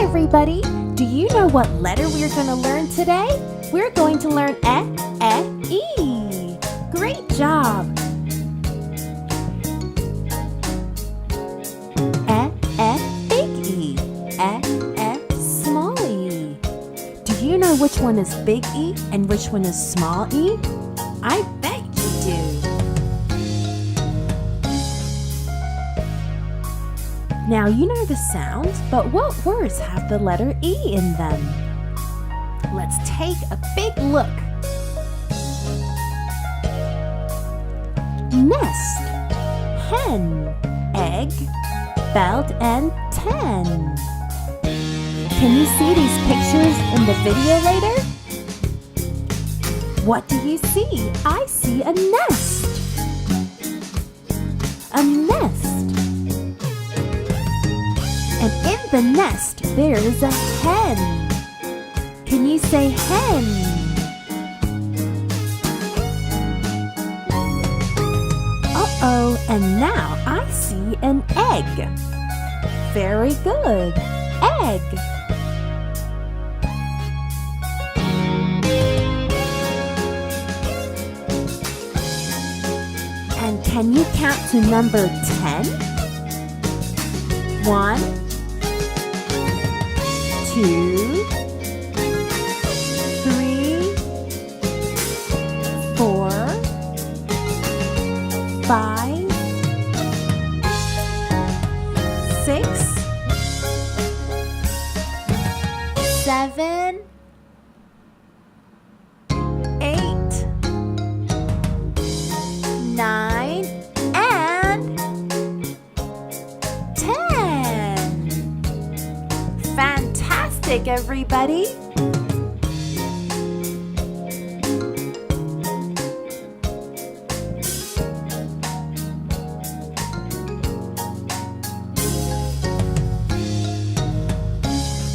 everybody! Do you know what letter we're going to learn today? We're going to learn E. Great job! Big E. Small E. Do you know which one is big E and which one is small E? I bet you do. Now you know the sounds, but what words have the letter E in them? Let's take a big look. Nest, hen, egg, belt, and 10. Can you see these pictures in the video later? What do you see? I see a nest. A nest. And in the nest, there is a hen. Can you say hen? Uh-oh, and now I see an egg. Very good. Egg. And can you count to number 10? 1, 2, 3, 4, 5, 6, 7, 8, 9, and 10. Fantastic, everybody!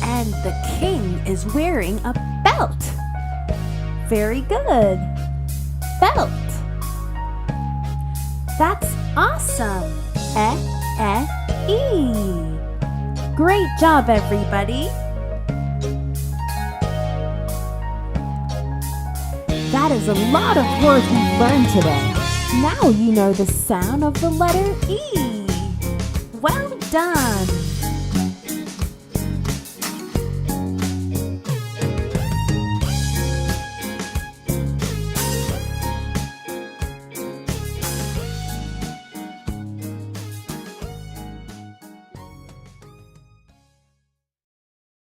And the king is wearing a belt. Very good. Belt. That's awesome. E. Great job, everybody. That is a lot of words we learned today. Now you know the sound of the letter E. Well done.